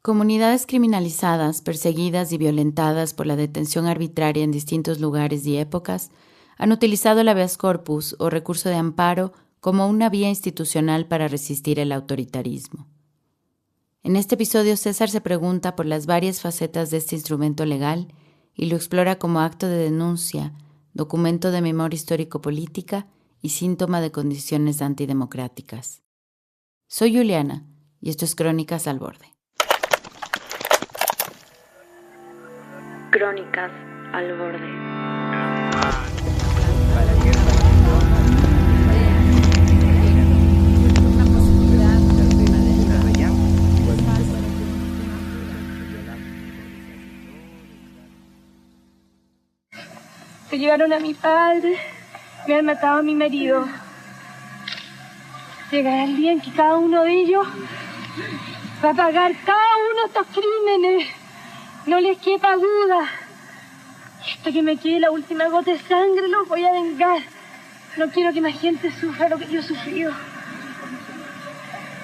Comunidades criminalizadas, perseguidas y violentadas por la detención arbitraria en distintos lugares y épocas han utilizado el habeas corpus o recurso de amparo como una vía institucional para resistir el autoritarismo. En este episodio, César se pregunta por las varias facetas de este instrumento legal y lo explora como acto de denuncia, documento de memoria histórico-política y síntoma de condiciones antidemocráticas. Soy Juliana y esto es Crónicas al Borde. Crónicas al Borde. Se llevaron a mi padre, me han matado a mi marido. Llegará el día en que cada uno de ellos va a pagar cada uno de estos crímenes. No les quepa duda. Hasta que me quede la última gota de sangre los voy a vengar. No quiero que más gente sufra lo que yo he sufrido.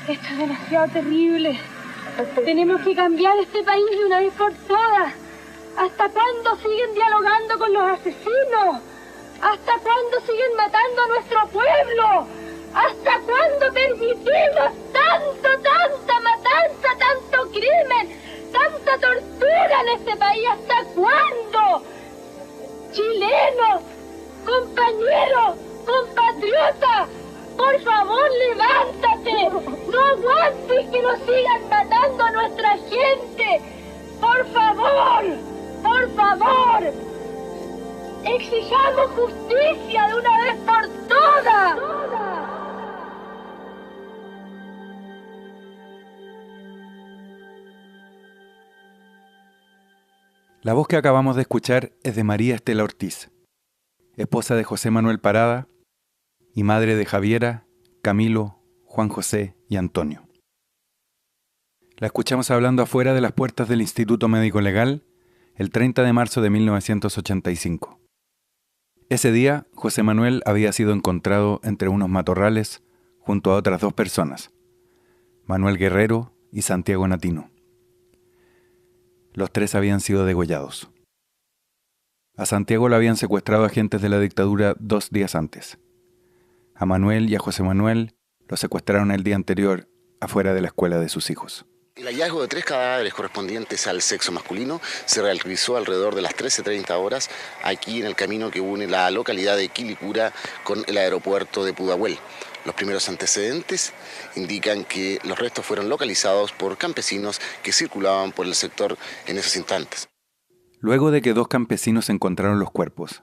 Esto es demasiado terrible. Tenemos que cambiar este país de una vez por todas. ¿Hasta cuándo siguen dialogando con los asesinos? ¿Hasta cuándo siguen matando a nuestro pueblo? ¿Hasta cuándo permitimos tanta matanza, tanto crimen, tanta tortura en este país? ¿Hasta cuándo? Chilenos, compañeros, compatriotas, por favor levántate. No aguantes que nos sigan matando a nuestra gente. Por favor, exijamos justicia de una vez por todas. La voz que acabamos de escuchar es de María Estela Ortiz, esposa de José Manuel Parada y madre de Javiera, Camilo, Juan José y Antonio. La escuchamos hablando afuera de las puertas del Instituto Médico Legal el 30 de marzo de 1985. Ese día, José Manuel había sido encontrado entre unos matorrales junto a otras dos personas, Manuel Guerrero y Santiago Natino. Los tres habían sido degollados. A Santiago lo habían secuestrado agentes de la dictadura 2 días antes. A Manuel y a José Manuel los secuestraron el día anterior afuera de la escuela de sus hijos. El hallazgo de 3 cadáveres correspondientes al sexo masculino se realizó alrededor de las 13:30 horas aquí en el camino que une la localidad de Quilicura con el aeropuerto de Pudahuel. Los primeros antecedentes indican que los restos fueron localizados por campesinos que circulaban por el sector en esos instantes. Luego de que 2 campesinos encontraron los cuerpos,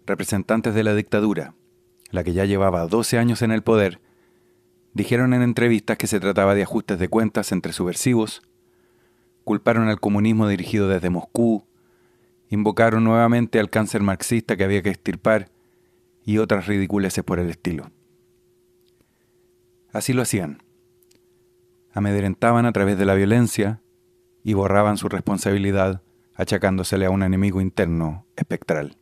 representantes de la dictadura, la que ya llevaba 12 años en el poder, dijeron en entrevistas que se trataba de ajustes de cuentas entre subversivos, culparon al comunismo dirigido desde Moscú, invocaron nuevamente al cáncer marxista que había que extirpar y otras ridiculeces por el estilo. Así lo hacían. Amedrentaban a través de la violencia y borraban su responsabilidad achacándosele a un enemigo interno espectral.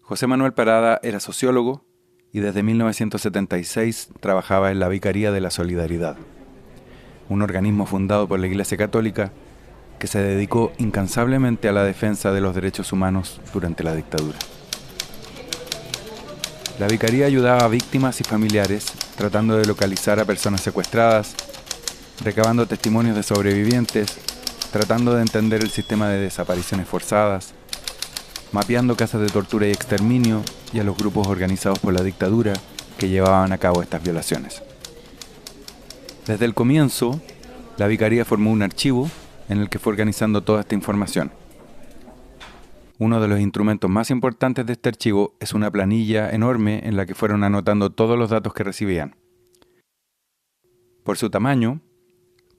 José Manuel Parada era sociólogo y desde 1976 trabajaba en la Vicaría de la Solidaridad, un organismo fundado por la Iglesia Católica que se dedicó incansablemente a la defensa de los derechos humanos durante la dictadura. La Vicaría ayudaba a víctimas y familiares tratando de localizar a personas secuestradas, recabando testimonios de sobrevivientes, tratando de entender el sistema de desapariciones forzadas, mapeando casas de tortura y exterminio y a los grupos organizados por la dictadura que llevaban a cabo estas violaciones. Desde el comienzo, la Vicaría formó un archivo en el que fue organizando toda esta información. Uno de los instrumentos más importantes de este archivo es una planilla enorme en la que fueron anotando todos los datos que recibían. Por su tamaño,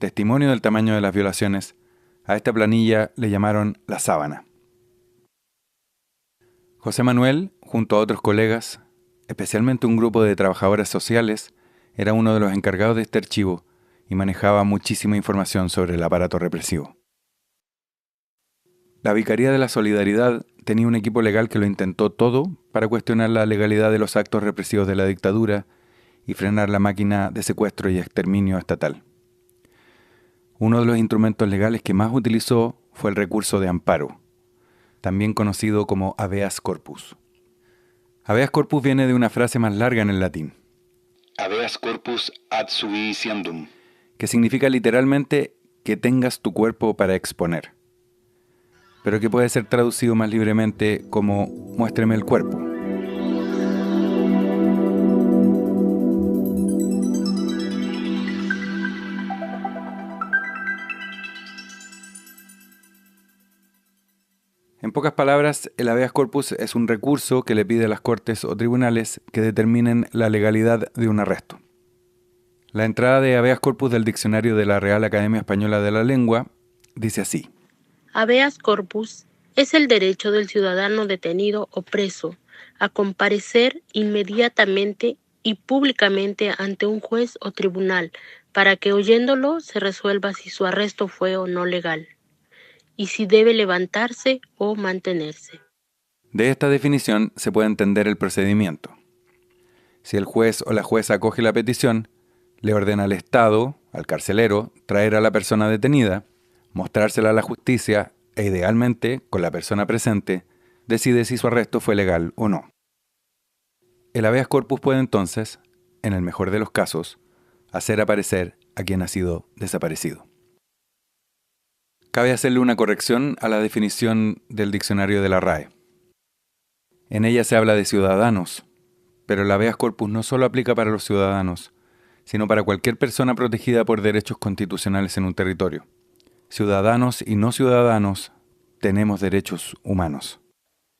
testimonio del tamaño de las violaciones, a esta planilla le llamaron la sábana. José Manuel, junto a otros colegas, especialmente un grupo de trabajadores sociales, era uno de los encargados de este archivo y manejaba muchísima información sobre el aparato represivo. La Vicaría de la Solidaridad tenía un equipo legal que lo intentó todo para cuestionar la legalidad de los actos represivos de la dictadura y frenar la máquina de secuestro y exterminio estatal. Uno de los instrumentos legales que más utilizó fue el recurso de amparo, también conocido como habeas corpus. Habeas corpus viene de una frase más larga en el latín, habeas corpus ad suidiciendum, que significa literalmente que tengas tu cuerpo para exponer, pero que puede ser traducido más libremente como muéstreme el cuerpo. En pocas palabras, el habeas corpus es un recurso que le pide a las cortes o tribunales que determinen la legalidad de un arresto. La entrada de habeas corpus del diccionario de la Real Academia Española de la Lengua dice así: Habeas corpus es el derecho del ciudadano detenido o preso a comparecer inmediatamente y públicamente ante un juez o tribunal para que oyéndolo se resuelva si su arresto fue o no legal y si debe levantarse o mantenerse. De esta definición se puede entender el procedimiento. Si el juez o la jueza acoge la petición, le ordena al Estado, al carcelero, traer a la persona detenida, mostrársela a la justicia e idealmente, con la persona presente, decide si su arresto fue legal o no. El habeas corpus puede entonces, en el mejor de los casos, hacer aparecer a quien ha sido desaparecido. Cabe hacerle una corrección a la definición del diccionario de la RAE. En ella se habla de ciudadanos, pero el habeas corpus no solo aplica para los ciudadanos, sino para cualquier persona protegida por derechos constitucionales en un territorio. Ciudadanos y no ciudadanos tenemos derechos humanos.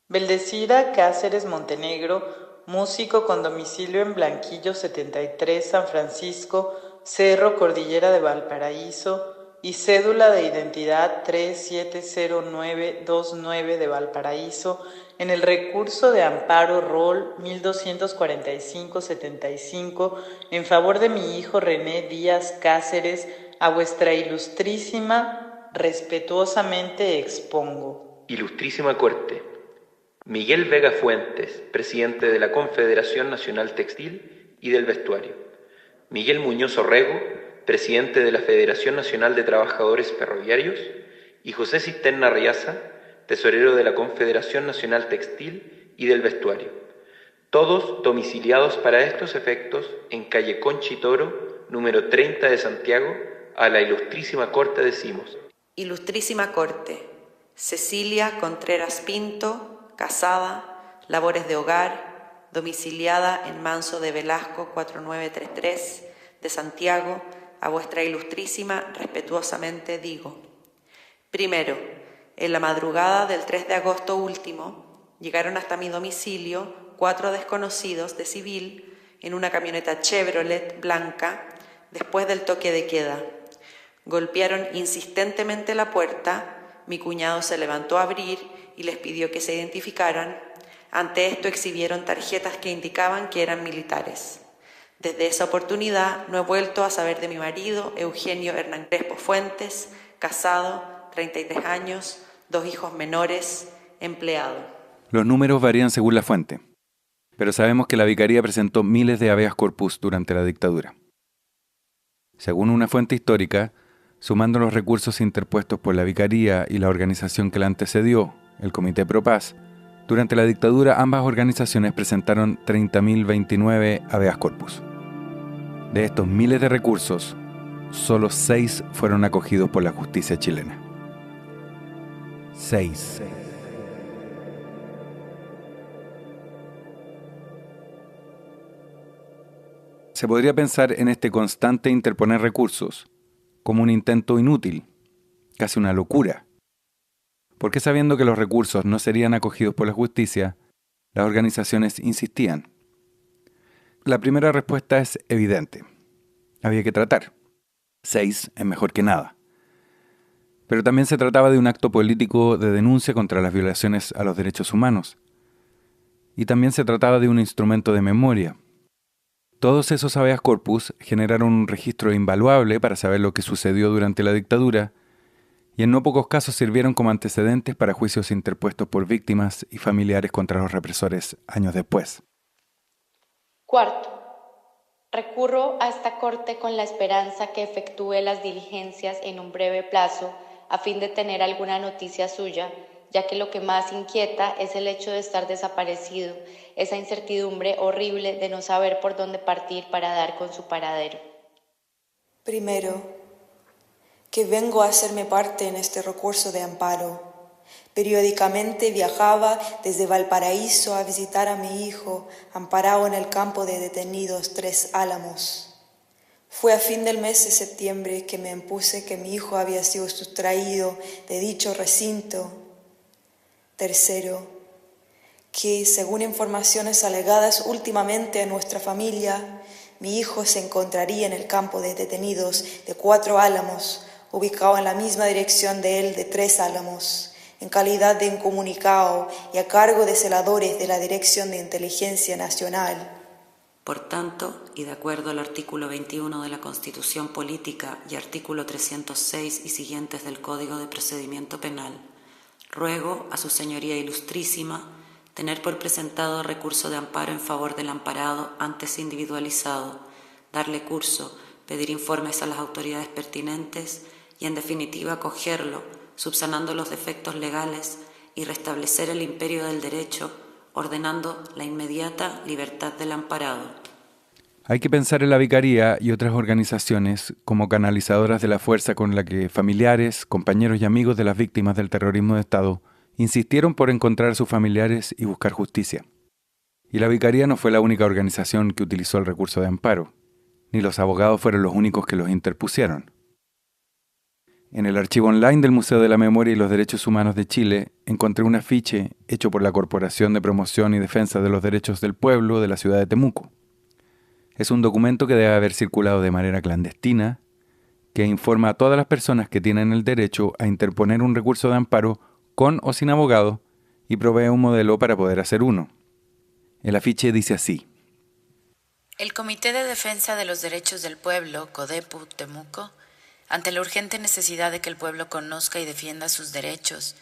Beldecira Cáceres Montenegro, músico con domicilio en Blanquillo 73, San Francisco, Cerro Cordillera de Valparaíso, y cédula de identidad 370929 de Valparaíso, en el recurso de amparo ROL 1245-75 en favor de mi hijo René Díaz Cáceres, a vuestra ilustrísima, respetuosamente expongo. Ilustrísima Corte, Miguel Vega Fuentes, presidente de la Confederación Nacional Textil y del Vestuario. Miguel Muñoz Orrego, presidente de la Federación Nacional de Trabajadores Ferroviarios, y José Cisterna Riaza, tesorero de la Confederación Nacional Textil y del Vestuario, todos domiciliados para estos efectos en calle Conchi Toro, número 30 de Santiago, a la Ilustrísima Corte decimos. Ilustrísima Corte, Cecilia Contreras Pinto, casada, labores de hogar, domiciliada en Manso de Velasco 4933 de Santiago, a vuestra ilustrísima respetuosamente digo. Primero, en la madrugada del 3 de agosto último, llegaron hasta mi domicilio 4 desconocidos de civil en una camioneta Chevrolet blanca después del toque de queda. Golpearon insistentemente la puerta, mi cuñado se levantó a abrir y les pidió que se identificaran. Ante esto exhibieron tarjetas que indicaban que eran militares. Desde esa oportunidad no he vuelto a saber de mi marido, Eugenio Hernán Crespo Fuentes, casado, 33 años, 2 hijos menores, empleado. Los números varían según la fuente, pero sabemos que la Vicaría presentó miles de habeas corpus durante la dictadura. Según una fuente histórica, sumando los recursos interpuestos por la Vicaría y la organización que la antecedió, el Comité Pro Paz, durante la dictadura ambas organizaciones presentaron 30.029 habeas corpus. De estos miles de recursos, solo 6 fueron acogidos por la justicia chilena. 6. Se podría pensar en este constante interponer recursos como un intento inútil, casi una locura. Porque sabiendo que los recursos no serían acogidos por la justicia, las organizaciones insistían. La primera respuesta es evidente. Había que tratar. 6 es mejor que nada. Pero también se trataba de un acto político de denuncia contra las violaciones a los derechos humanos. Y también se trataba de un instrumento de memoria. Todos esos habeas corpus generaron un registro invaluable para saber lo que sucedió durante la dictadura, y en no pocos casos sirvieron como antecedentes para juicios interpuestos por víctimas y familiares contra los represores años después. Cuarto, recurro a esta Corte con la esperanza que efectúe las diligencias en un breve plazo a fin de tener alguna noticia suya, ya que lo que más inquieta es el hecho de estar desaparecido, esa incertidumbre horrible de no saber por dónde partir para dar con su paradero. Primero, que vengo a hacerme parte en este recurso de amparo. Periódicamente viajaba desde Valparaíso a visitar a mi hijo, amparado en el campo de detenidos Tres Álamos. Fue a fin del mes de septiembre que me impuse que mi hijo había sido sustraído de dicho recinto. Tercero, que según informaciones alegadas últimamente a nuestra familia, mi hijo se encontraría en el campo de detenidos de Cuatro Álamos, ubicado en la misma dirección de él de Tres Álamos, en calidad de incomunicado y a cargo de celadores de la Dirección de Inteligencia Nacional. Por tanto, y de acuerdo al artículo 21 de la Constitución Política y artículo 306 y siguientes del Código de Procedimiento Penal, ruego a su Señoría Ilustrísima tener por presentado recurso de amparo en favor del amparado antes individualizado, darle curso, pedir informes a las autoridades pertinentes y, en definitiva, acogerlo, subsanando los defectos legales y restablecer el imperio del derecho, ordenando la inmediata libertad del amparado. Hay que pensar en la Vicaría y otras organizaciones como canalizadoras de la fuerza con la que familiares, compañeros y amigos de las víctimas del terrorismo de Estado insistieron por encontrar a sus familiares y buscar justicia. Y la Vicaría no fue la única organización que utilizó el recurso de amparo, ni los abogados fueron los únicos que los interpusieron. En el archivo online del Museo de la Memoria y los Derechos Humanos de Chile encontré un afiche hecho por la Corporación de Promoción y Defensa de los Derechos del Pueblo de la ciudad de Temuco. Es un documento que debe haber circulado de manera clandestina, que informa a todas las personas que tienen el derecho a interponer un recurso de amparo con o sin abogado y provee un modelo para poder hacer uno. El afiche dice así: El Comité de Defensa de los Derechos del Pueblo, CODEPU, Temuco, ante la urgente necesidad de que el pueblo conozca y defienda sus derechos,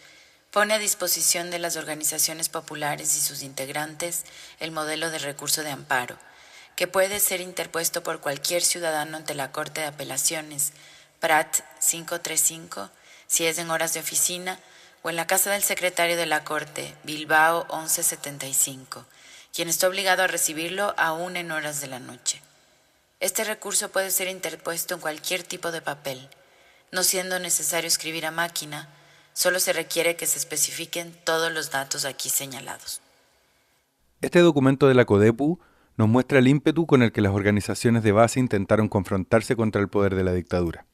pone a disposición de las organizaciones populares y sus integrantes el modelo de recurso de amparo, que puede ser interpuesto por cualquier ciudadano ante la Corte de Apelaciones, PRAT 535, si es en horas de oficina, o en la casa del secretario de la Corte, Bilbao 1175, quien está obligado a recibirlo aún en horas de la noche. Este recurso puede ser interpuesto en cualquier tipo de papel, no siendo necesario escribir a máquina, solo se requiere que se especifiquen todos los datos aquí señalados. Este documento de la CODEPU nos muestra el ímpetu con el que las organizaciones de base intentaron confrontarse contra el poder de la dictadura.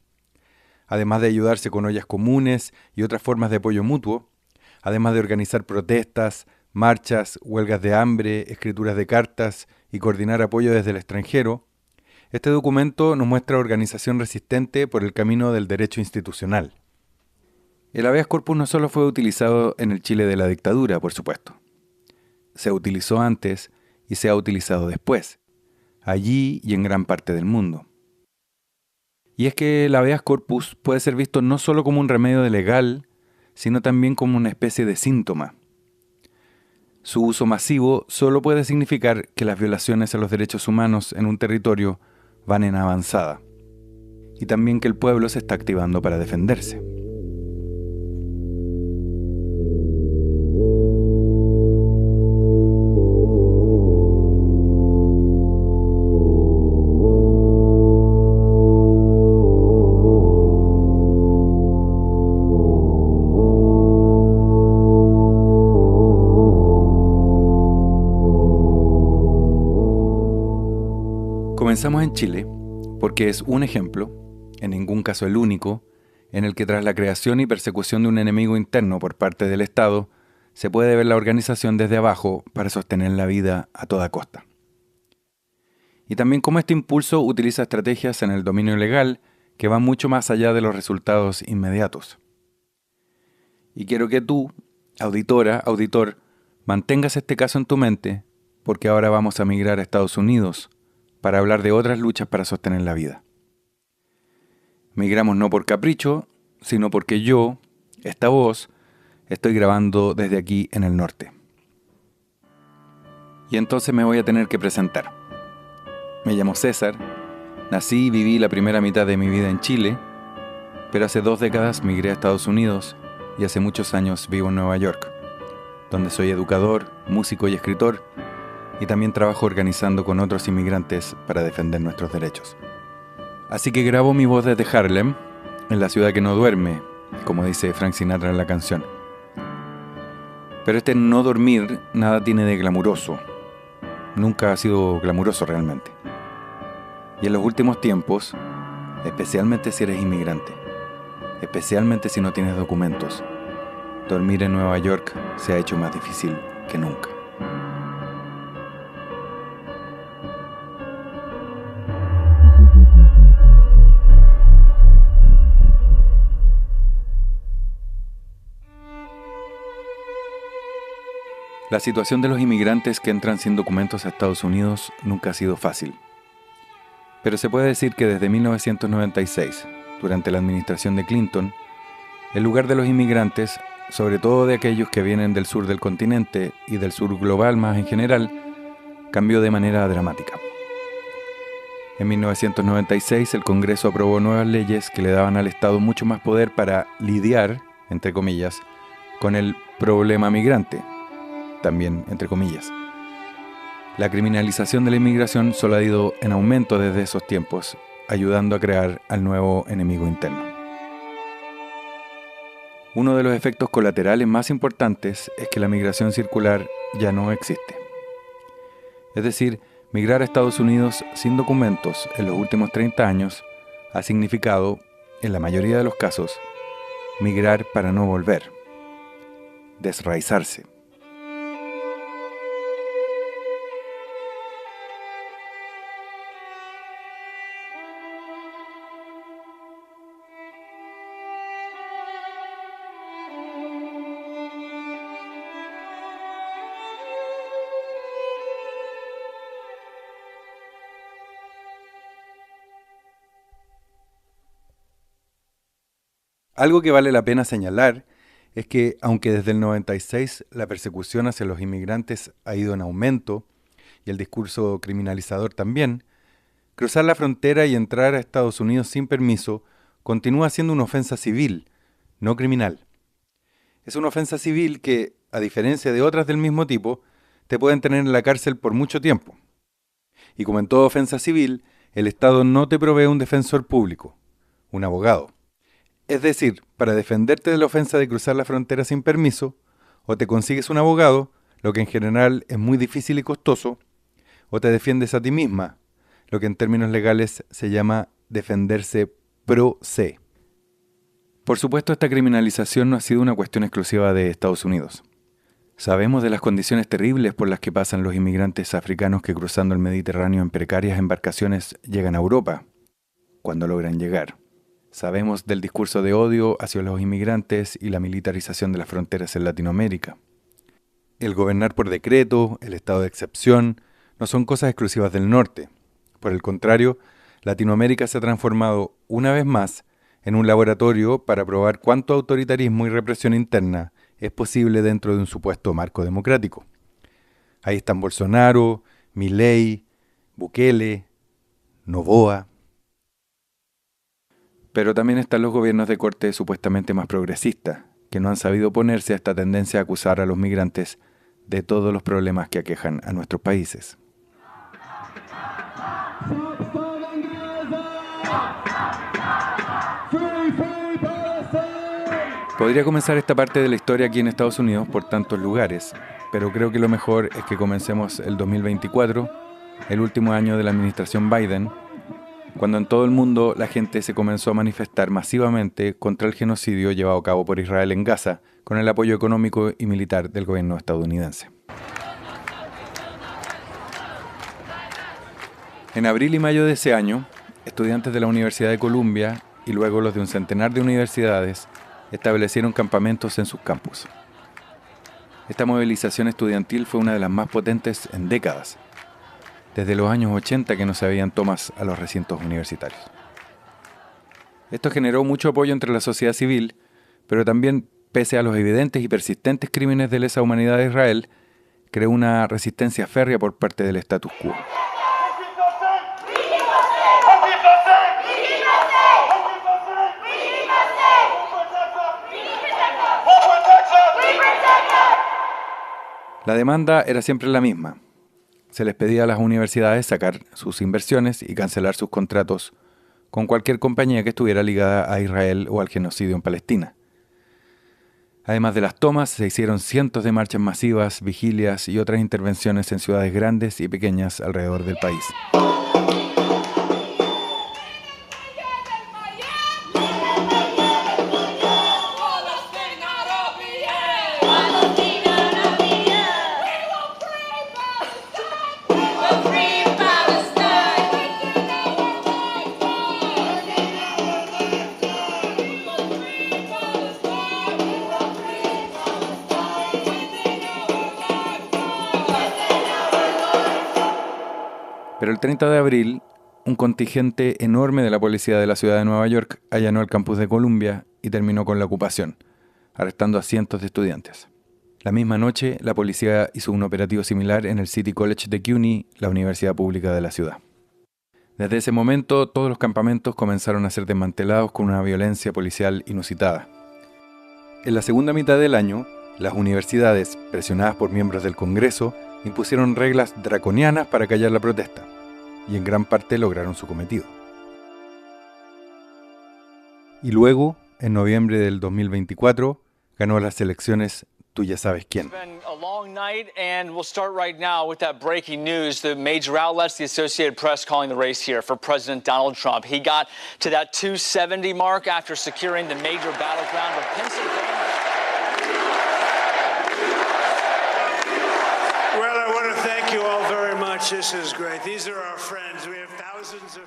Además de ayudarse con ollas comunes y otras formas de apoyo mutuo, además de organizar protestas, marchas, huelgas de hambre, escrituras de cartas y coordinar apoyo desde el extranjero, este documento nos muestra organización resistente por el camino del derecho institucional. El habeas corpus no solo fue utilizado en el Chile de la dictadura, por supuesto. Se utilizó antes y se ha utilizado después, allí y en gran parte del mundo. Y es que el habeas corpus puede ser visto no solo como un remedio legal, sino también como una especie de síntoma. Su uso masivo solo puede significar que las violaciones a los derechos humanos en un territorio van en avanzada, y también que el pueblo se está activando para defenderse. Comenzamos en Chile porque es un ejemplo, en ningún caso el único, en el que tras la creación y persecución de un enemigo interno por parte del Estado, se puede ver la organización desde abajo para sostener la vida a toda costa. Y también cómo este impulso utiliza estrategias en el dominio legal que van mucho más allá de los resultados inmediatos. Y quiero que tú, auditora, auditor, mantengas este caso en tu mente, porque ahora vamos a migrar a Estados Unidos para hablar de otras luchas para sostener la vida. Migramos no por capricho, sino porque yo, esta voz, estoy grabando desde aquí en el norte. Y entonces me voy a tener que presentar. Me llamo César, nací y viví la primera mitad de mi vida en Chile, pero hace 2 décadas migré a Estados Unidos y hace muchos años vivo en Nueva York, donde soy educador, músico y escritor, y también trabajo organizando con otros inmigrantes para defender nuestros derechos. Así que grabo mi voz desde Harlem, en la ciudad que no duerme, como dice Frank Sinatra en la canción. Pero este no dormir nada tiene de glamuroso. Nunca ha sido glamuroso realmente. Y en los últimos tiempos, especialmente si eres inmigrante, especialmente si no tienes documentos, dormir en Nueva York se ha hecho más difícil que nunca. La situación de los inmigrantes que entran sin documentos a Estados Unidos nunca ha sido fácil. Pero se puede decir que desde 1996, durante la administración de Clinton, el lugar de los inmigrantes, sobre todo de aquellos que vienen del sur del continente y del sur global más en general, cambió de manera dramática. En 1996 el Congreso aprobó nuevas leyes que le daban al Estado mucho más poder para lidiar, entre comillas, con el problema migrante, también entre comillas. La criminalización de la inmigración solo ha ido en aumento desde esos tiempos, ayudando a crear al nuevo enemigo interno. Uno de los efectos colaterales más importantes es que la migración circular ya no existe. Es decir, migrar a Estados Unidos sin documentos en los últimos 30 años ha significado, en la mayoría de los casos, migrar para no volver, desraizarse. Algo que vale la pena señalar es que, aunque desde el 96 la persecución hacia los inmigrantes ha ido en aumento y el discurso criminalizador también, cruzar la frontera y entrar a Estados Unidos sin permiso continúa siendo una ofensa civil, no criminal. Es una ofensa civil que, a diferencia de otras del mismo tipo, te pueden tener en la cárcel por mucho tiempo. Y como en toda ofensa civil, el Estado no te provee un defensor público, un abogado. Es decir, para defenderte de la ofensa de cruzar la frontera sin permiso, o te consigues un abogado, lo que en general es muy difícil y costoso, o te defiendes a ti misma, lo que en términos legales se llama defenderse pro se. Por supuesto, esta criminalización no ha sido una cuestión exclusiva de Estados Unidos. Sabemos de las condiciones terribles por las que pasan los inmigrantes africanos que cruzando el Mediterráneo en precarias embarcaciones llegan a Europa, cuando logran llegar. Sabemos del discurso de odio hacia los inmigrantes y la militarización de las fronteras en Latinoamérica. El gobernar por decreto, el estado de excepción, no son cosas exclusivas del norte. Por el contrario, Latinoamérica se ha transformado una vez más en un laboratorio para probar cuánto autoritarismo y represión interna es posible dentro de un supuesto marco democrático. Ahí están Bolsonaro, Milei, Bukele, Noboa. Pero también están los gobiernos de corte supuestamente más progresistas, que no han sabido oponerse a esta tendencia a acusar a los migrantes de todos los problemas que aquejan a nuestros países. Podría comenzar esta parte de la historia aquí en Estados Unidos por tantos lugares, pero creo que lo mejor es que comencemos el 2024, el último año de la administración Biden, cuando en todo el mundo la gente se comenzó a manifestar masivamente contra el genocidio llevado a cabo por Israel en Gaza, con el apoyo económico y militar del gobierno estadounidense. En abril y mayo de ese año, estudiantes de la Universidad de Columbia y luego los de un centenar de universidades establecieron campamentos en sus campus. Esta movilización estudiantil fue una de las más potentes en décadas, desde los años 80 que no se habían tomas a los recintos universitarios. Esto generó mucho apoyo entre la sociedad civil, pero también, pese a los evidentes y persistentes crímenes de lesa humanidad de Israel, creó una resistencia férrea por parte del status quo. La demanda era siempre la misma. Se les pedía a las universidades sacar sus inversiones y cancelar sus contratos con cualquier compañía que estuviera ligada a Israel o al genocidio en Palestina. Además de las tomas, se hicieron cientos de marchas masivas, vigilias y otras intervenciones en ciudades grandes y pequeñas alrededor del país. Pero el 30 de abril, un contingente enorme de la policía de la ciudad de Nueva York allanó el campus de Columbia y terminó con la ocupación, arrestando a cientos de estudiantes. La misma noche, la policía hizo un operativo similar en el City College de CUNY, la universidad pública de la ciudad. Desde ese momento, todos los campamentos comenzaron a ser desmantelados con una violencia policial inusitada. En la segunda mitad del año, las universidades, presionadas por miembros del Congreso, impusieron reglas draconianas para callar la protesta, y en gran parte lograron su cometido. Y luego, en noviembre del 2024, ganó las elecciones tú ya sabes quién. It's been a long night, and we'll start right now with that breaking news. The major outlets, the Associated Press, calling the race here for President Donald Trump. He got to that 270 mark after securing the major battleground of Pennsylvania.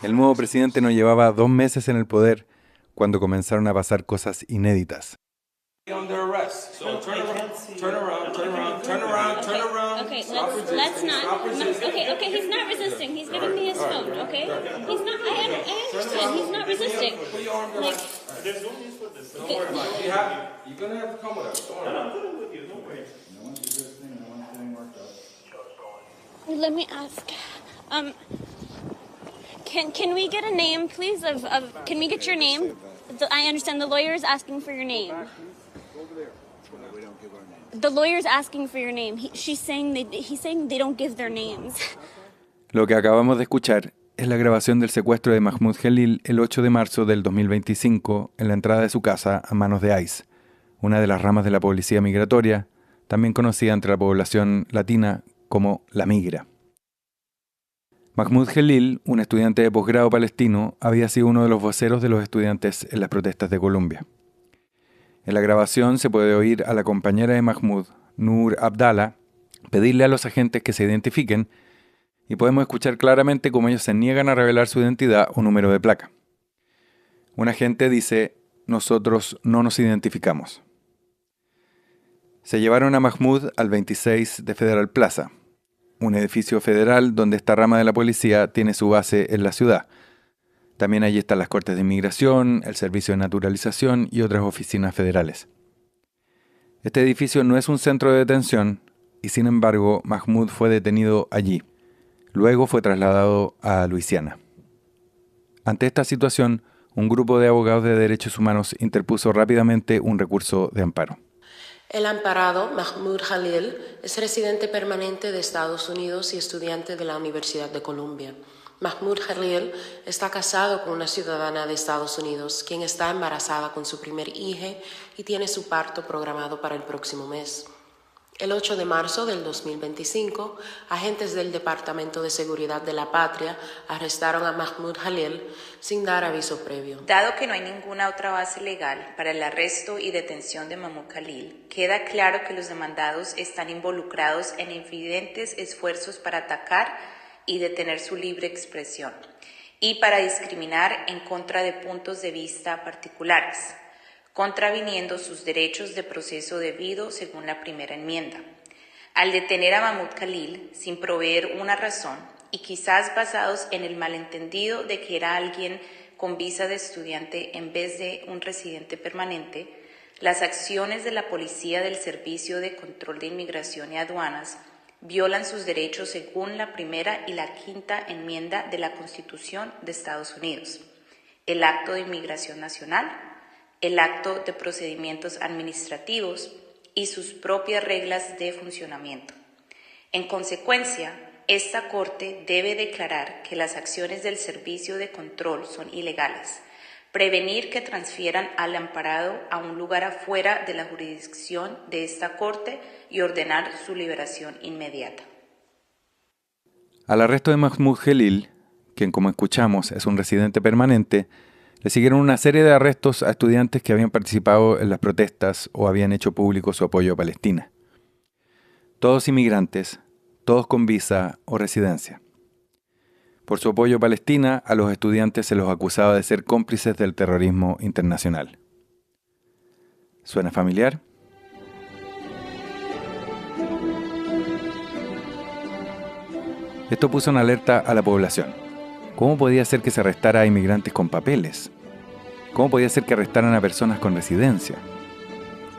El nuevo presidente no llevaba 2 meses en el poder cuando comenzaron a pasar cosas inéditas. Okay, let's not. Okay, he's not resisting. He's giving me his phone, okay? He's not, I understand, he's not resisting. Like, there's no use for this. You're gonna have to come with us. I'm coming with you, no worries. No one's resisting, no one's getting worked up. Let me ask, can we get a name, please, can we get your name? I understand the lawyer is asking for your name. The lawyer's asking for your name. He's saying they don't give their names. Lo que acabamos de escuchar es la grabación del secuestro de Mahmoud Khalil el 8 de marzo del 2025 en la entrada de su casa a manos de ICE, una de las ramas de la policía migratoria, también conocida entre la población latina como la migra. Mahmoud Khalil, un estudiante de posgrado palestino, había sido uno de los voceros de los estudiantes en las protestas de Columbia. En la grabación se puede oír a la compañera de Mahmoud, Noor Abdallah, pedirle a los agentes que se identifiquen y podemos escuchar claramente cómo ellos se niegan a revelar su identidad o número de placa. Un agente dice: "Nosotros no nos identificamos". Se llevaron a Mahmoud al 26 de Federal Plaza, un edificio federal donde esta rama de la policía tiene su base en la ciudad. También allí están las Cortes de Inmigración, el Servicio de Naturalización y otras oficinas federales. Este edificio no es un centro de detención y, sin embargo, Mahmoud fue detenido allí. Luego fue trasladado a Luisiana. Ante esta situación, un grupo de abogados de derechos humanos interpuso rápidamente un recurso de amparo. El amparado, Mahmoud Khalil, es residente permanente de Estados Unidos y estudiante de la Universidad de Columbia. Mahmoud Khalil está casado con una ciudadana de Estados Unidos, quien está embarazada con su primer hijo y tiene su parto programado para el próximo mes. El 8 de marzo del 2025, agentes del Departamento de Seguridad de la Patria arrestaron a Mahmoud Khalil sin dar aviso previo. Dado que no hay ninguna otra base legal para el arresto y detención de Mahmoud Khalil, queda claro que los demandados están involucrados en evidentes esfuerzos para atacar y detener su libre expresión. y para discriminar en contra de puntos de vista particulares, contraviniendo sus derechos de proceso debido según la primera enmienda. Al detener a Mahmoud Khalil sin proveer una razón y quizás basados en el malentendido de que era alguien con visa de estudiante en vez de un residente permanente, las acciones de la Policía del Servicio de Control de Inmigración y Aduanas violan sus derechos según la primera y la quinta enmienda de la Constitución de Estados Unidos, el Acto de Inmigración Nacional, el Acto de Procedimientos Administrativos y sus propias reglas de funcionamiento. En consecuencia, esta Corte debe declarar que las acciones del Servicio de Control son ilegales, prevenir que transfieran al amparado a un lugar afuera de la jurisdicción de esta Corte y ordenar su liberación inmediata. Al arresto de Mahmoud Khalil, quien como escuchamos es un residente permanente, le siguieron una serie de arrestos a estudiantes que habían participado en las protestas o habían hecho público su apoyo a Palestina. Todos inmigrantes, todos con visa o residencia. Por su apoyo a Palestina, a los estudiantes se los acusaba de ser cómplices del terrorismo internacional. ¿Suena familiar? Esto puso en alerta a la población. ¿Cómo podía ser que se arrestara a inmigrantes con papeles? ¿Cómo podía ser que arrestaran a personas con residencia?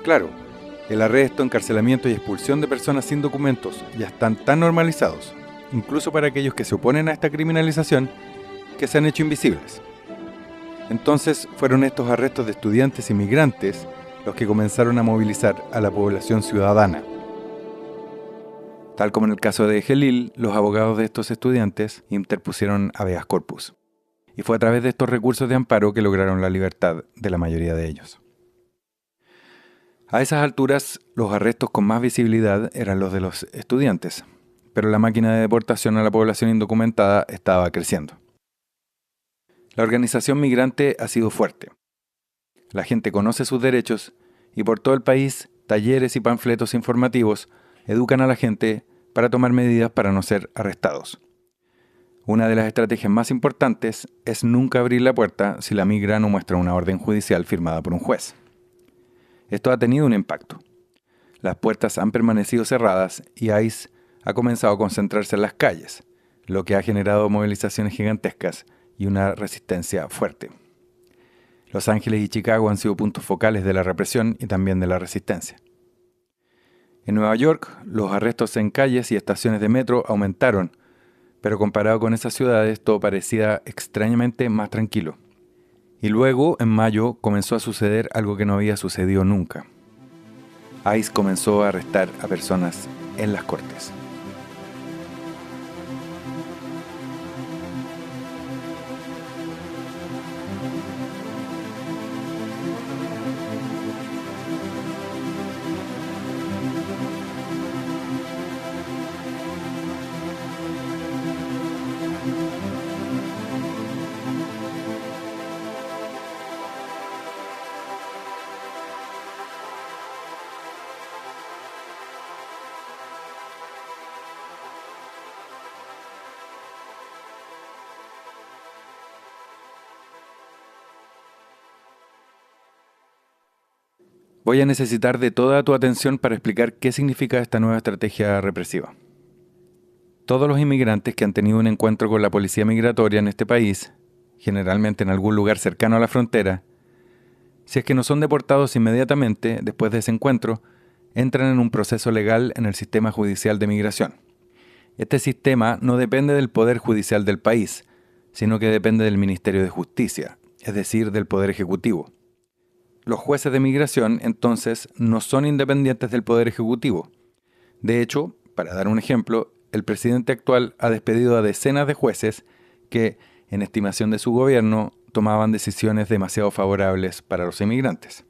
Claro, el arresto, encarcelamiento y expulsión de personas sin documentos ya están tan normalizados, incluso para aquellos que se oponen a esta criminalización, que se han hecho invisibles. Entonces fueron estos arrestos de estudiantes inmigrantes los que comenzaron a movilizar a la población ciudadana. Tal como en el caso de Khalil, los abogados de estos estudiantes interpusieron habeas corpus. Y fue a través de estos recursos de amparo que lograron la libertad de la mayoría de ellos. A esas alturas, los arrestos con más visibilidad eran los de los estudiantes, pero la máquina de deportación a la población indocumentada estaba creciendo. La organización migrante ha sido fuerte. La gente conoce sus derechos y por todo el país, talleres y panfletos informativos educan a la gente para tomar medidas para no ser arrestados. Una de las estrategias más importantes es nunca abrir la puerta si la migra no muestra una orden judicial firmada por un juez. Esto ha tenido un impacto. Las puertas han permanecido cerradas y ICE ha comenzado a concentrarse en las calles, lo que ha generado movilizaciones gigantescas y una resistencia fuerte. Los Ángeles y Chicago han sido puntos focales de la represión y también de la resistencia. En Nueva York, los arrestos en calles y estaciones de metro aumentaron, pero comparado con esas ciudades todo parecía extrañamente más tranquilo. Y luego, en mayo, comenzó a suceder algo que no había sucedido nunca. ICE comenzó a arrestar a personas en las cortes. Voy a necesitar de toda tu atención para explicar qué significa esta nueva estrategia represiva. Todos los inmigrantes que han tenido un encuentro con la policía migratoria en este país, generalmente en algún lugar cercano a la frontera, si es que no son deportados inmediatamente después de ese encuentro, entran en un proceso legal en el sistema judicial de migración. Este sistema no depende del Poder Judicial del país, sino que depende del Ministerio de Justicia, es decir, del Poder Ejecutivo. Los jueces de migración, entonces, no son independientes del Poder Ejecutivo. De hecho, para dar un ejemplo, el presidente actual ha despedido a decenas de jueces que, en estimación de su gobierno, tomaban decisiones demasiado favorables para los inmigrantes.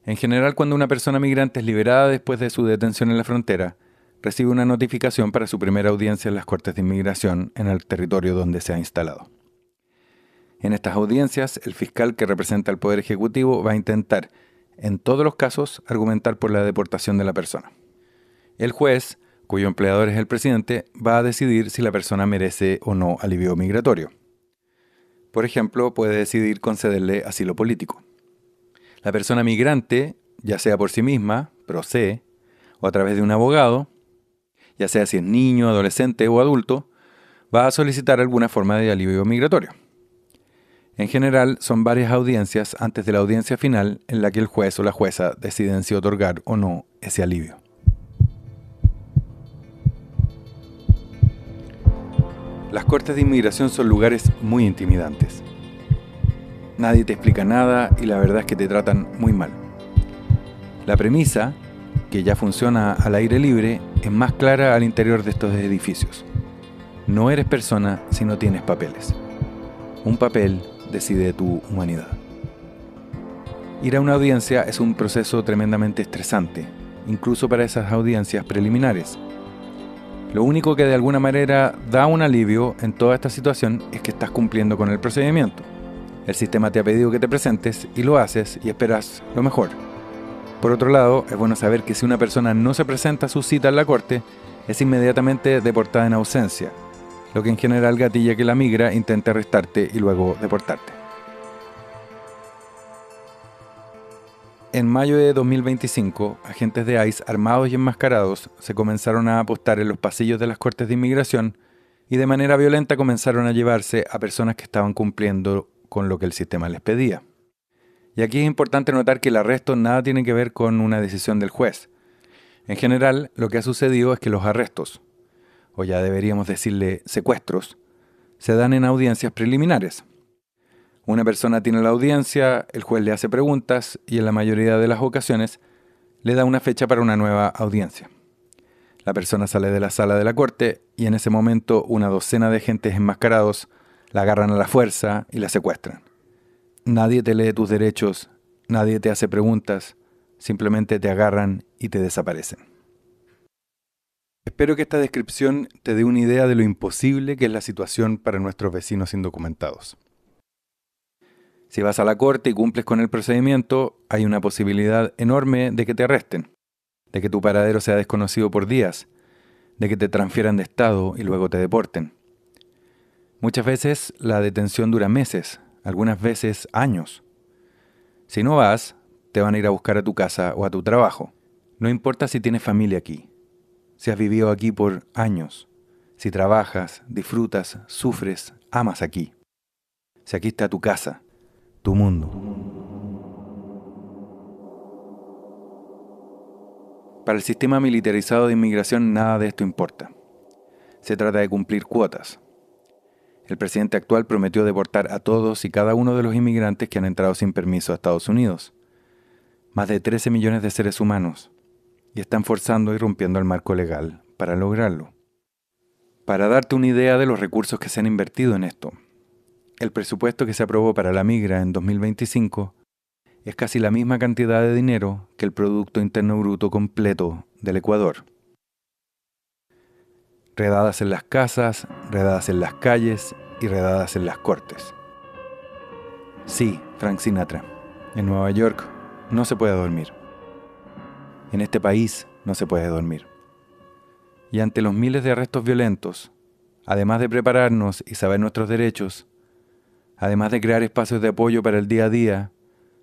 En general, cuando una persona migrante es liberada después de su detención en la frontera, recibe una notificación para su primera audiencia en las Cortes de Inmigración en el territorio donde se ha instalado. En estas audiencias, el fiscal que representa al Poder Ejecutivo va a intentar, en todos los casos, argumentar por la deportación de la persona. El juez, cuyo empleador es el presidente, va a decidir si la persona merece o no alivio migratorio. Por ejemplo, puede decidir concederle asilo político. La persona migrante, ya sea por sí misma, pro se, o a través de un abogado, ya sea si es niño, adolescente o adulto, va a solicitar alguna forma de alivio migratorio. En general, son varias audiencias antes de la audiencia final en la que el juez o la jueza deciden si otorgar o no ese alivio. Las cortes de inmigración son lugares muy intimidantes. Nadie te explica nada y la verdad es que te tratan muy mal. La premisa, que ya funciona al aire libre, es más clara al interior de estos edificios. No eres persona si no tienes papeles. Un papel decide tu humanidad. Ir a una audiencia es un proceso tremendamente estresante, incluso para esas audiencias preliminares. Lo único que de alguna manera da un alivio en toda esta situación es que estás cumpliendo con el procedimiento. El sistema te ha pedido que te presentes y lo haces y esperas lo mejor. Por otro lado, es bueno saber que si una persona no se presenta a su cita en la corte, es inmediatamente deportada en ausencia, lo que en general gatilla que la migra intente arrestarte y luego deportarte. En mayo de 2025, agentes de ICE armados y enmascarados se comenzaron a apostar en los pasillos de las cortes de inmigración y de manera violenta comenzaron a llevarse a personas que estaban cumpliendo con lo que el sistema les pedía. Y aquí es importante notar que el arresto nada tiene que ver con una decisión del juez. En general, lo que ha sucedido es que los arrestos, o ya deberíamos decirle secuestros, se dan en audiencias preliminares. Una persona tiene la audiencia, el juez le hace preguntas y en la mayoría de las ocasiones le da una fecha para una nueva audiencia. La persona sale de la sala de la corte y en ese momento una docena de agentes enmascarados la agarran a la fuerza y la secuestran. Nadie te lee tus derechos, nadie te hace preguntas, simplemente te agarran y te desaparecen. Espero que esta descripción te dé una idea de lo imposible que es la situación para nuestros vecinos indocumentados. Si vas a la corte y cumples con el procedimiento, hay una posibilidad enorme de que te arresten, de que tu paradero sea desconocido por días, de que te transfieran de estado y luego te deporten. Muchas veces la detención dura meses, algunas veces años. Si no vas, te van a ir a buscar a tu casa o a tu trabajo. No importa si tienes familia aquí, si has vivido aquí por años, si trabajas, disfrutas, sufres, amas aquí. Si aquí está tu casa, tu mundo. Para el sistema militarizado de inmigración nada de esto importa. Se trata de cumplir cuotas. El presidente actual prometió deportar a todos y cada uno de los inmigrantes que han entrado sin permiso a Estados Unidos. Más de 13 millones de seres humanos. Y están forzando y rompiendo el marco legal para lograrlo. Para darte una idea de los recursos que se han invertido en esto, el presupuesto que se aprobó para la migra en 2025 es casi la misma cantidad de dinero que el Producto Interno Bruto completo del Ecuador. Redadas en las casas, redadas en las calles y redadas en las cortes. Sí, Frank Sinatra, en Nueva York no se puede dormir. En este país no se puede dormir. Y ante los miles de arrestos violentos, además de prepararnos y saber nuestros derechos, además de crear espacios de apoyo para el día a día,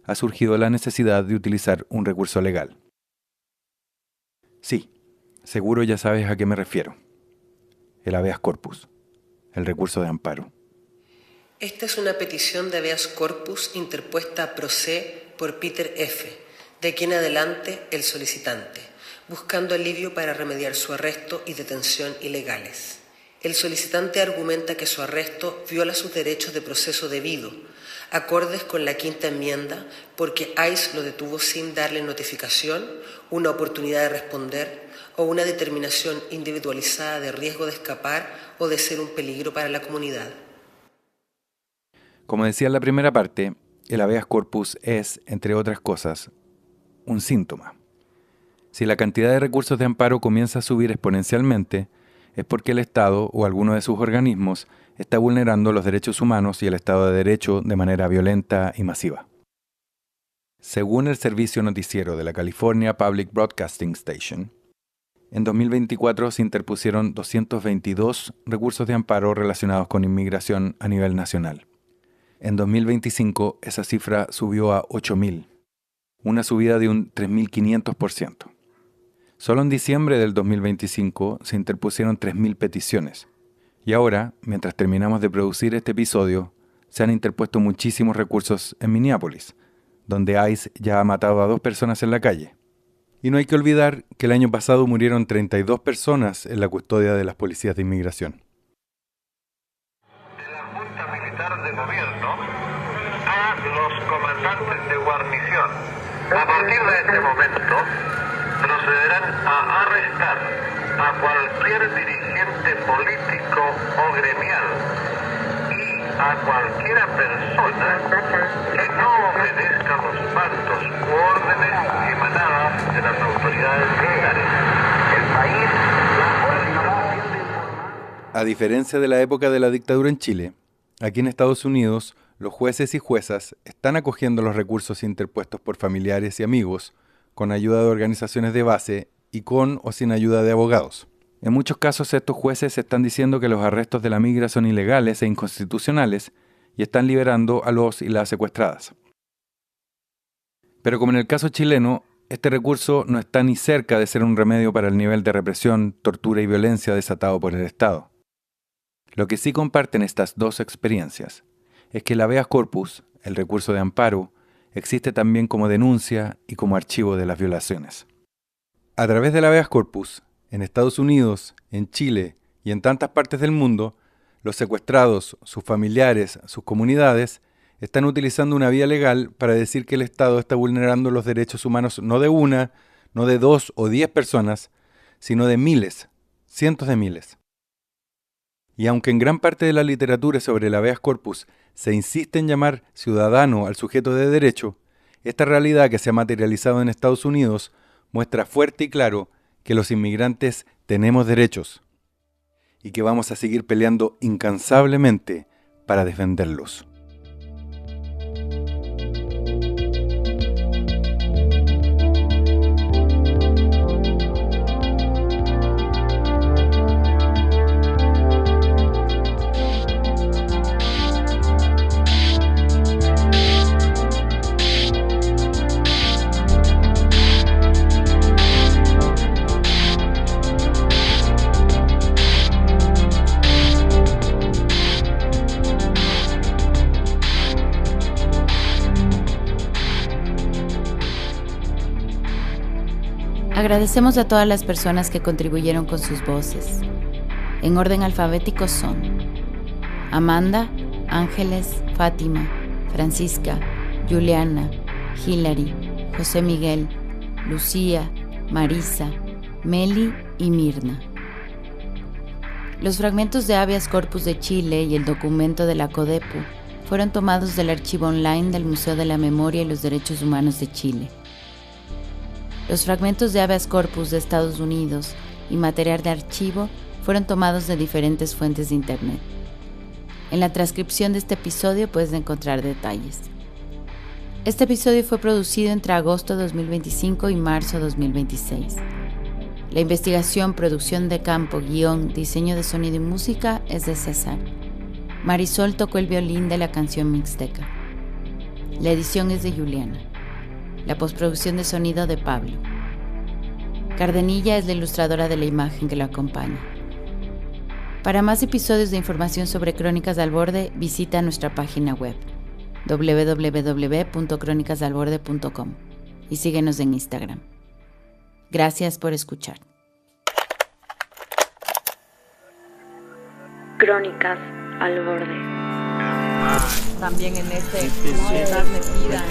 ha surgido la necesidad de utilizar un recurso legal. Sí, seguro ya sabes a qué me refiero. El habeas corpus, el recurso de amparo. Esta es una petición de habeas corpus interpuesta pro se por Peter F., de aquí en adelante el solicitante, buscando alivio para remediar su arresto y detención ilegales. El solicitante argumenta que su arresto viola sus derechos de proceso debido, acordes con la quinta enmienda, porque ICE lo detuvo sin darle notificación, una oportunidad de responder o una determinación individualizada de riesgo de escapar o de ser un peligro para la comunidad. Como decía en la primera parte, el habeas corpus es, entre otras cosas, un síntoma. Si la cantidad de recursos de amparo comienza a subir exponencialmente, es porque el Estado o alguno de sus organismos está vulnerando los derechos humanos y el Estado de Derecho de manera violenta y masiva. Según el servicio noticiero de la California Public Broadcasting Station, en 2024 se interpusieron 222 recursos de amparo relacionados con inmigración a nivel nacional. en 2025 esa cifra subió a 8.000, una subida de un 3.500%. Solo en diciembre del 2025 se interpusieron 3.000 peticiones. Y ahora, mientras terminamos de producir este episodio, se han interpuesto muchísimos recursos en Minneapolis, donde ICE ya ha matado a 2 personas en la calle. Y no hay que olvidar que el año pasado murieron 32 personas en la custodia de las policías de inmigración. De la Junta Militar de Gobierno a los comandantes de guarnición. A partir de este momento, procederán a arrestar a cualquier dirigente político o gremial y a cualquiera persona que no obedezca los mandos u órdenes emanadas de las autoridades militares. El país A diferencia de la época de la dictadura en Chile, aquí en Estados Unidos los jueces y juezas están acogiendo los recursos interpuestos por familiares y amigos con ayuda de organizaciones de base y con o sin ayuda de abogados. En muchos casos estos jueces están diciendo que los arrestos de la migra son ilegales e inconstitucionales y están liberando a los y las secuestradas. Pero como en el caso chileno, este recurso no está ni cerca de ser un remedio para el nivel de represión, tortura y violencia desatado por el Estado. Lo que sí comparten estas dos experiencias es que el habeas corpus, el recurso de amparo, existe también como denuncia y como archivo de las violaciones. A través del habeas corpus, en Estados Unidos, en Chile y en tantas partes del mundo, los secuestrados, sus familiares, sus comunidades, están utilizando una vía legal para decir que el Estado está vulnerando los derechos humanos no de una, no de 2 o 10 personas, sino de miles, cientos de miles. Y aunque en gran parte de la literatura sobre el habeas corpus se insiste en llamar ciudadano al sujeto de derecho, esta realidad que se ha materializado en Estados Unidos muestra fuerte y claro que los inmigrantes tenemos derechos y que vamos a seguir peleando incansablemente para defenderlos. Agradecemos a todas las personas que contribuyeron con sus voces. En orden alfabético son Amanda, Ángeles, Fátima, Francisca, Juliana, Hilary, José Miguel, Lucía, Marisa, Meli y Mirna. Los fragmentos de habeas corpus de Chile y el documento de la CODEPU fueron tomados del archivo online del Museo de la Memoria y los Derechos Humanos de Chile. Los fragmentos de habeas corpus de Estados Unidos y material de archivo fueron tomados de diferentes fuentes de Internet. En la transcripción de este episodio puedes encontrar detalles. Este episodio fue producido entre agosto de 2025 y marzo de 2026. La investigación, producción de campo, guión, diseño de sonido y música es de César. Marisol tocó el violín de la canción mixteca. La edición es de Juliana. La postproducción de sonido de Pablo. Cardenilla es la ilustradora de la imagen que lo acompaña. Para más episodios de información sobre Crónicas al Borde, visita nuestra página web www.cronicasdelborde.com y síguenos en Instagram. Gracias por escuchar. Crónicas al Borde. También en este estar metida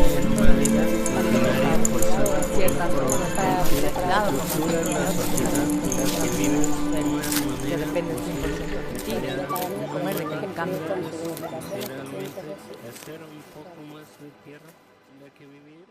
en ciertas cosas para cuidado que depende 100% de ti, comer de que cambie. Hacer un poco más de tierra, de que vivir.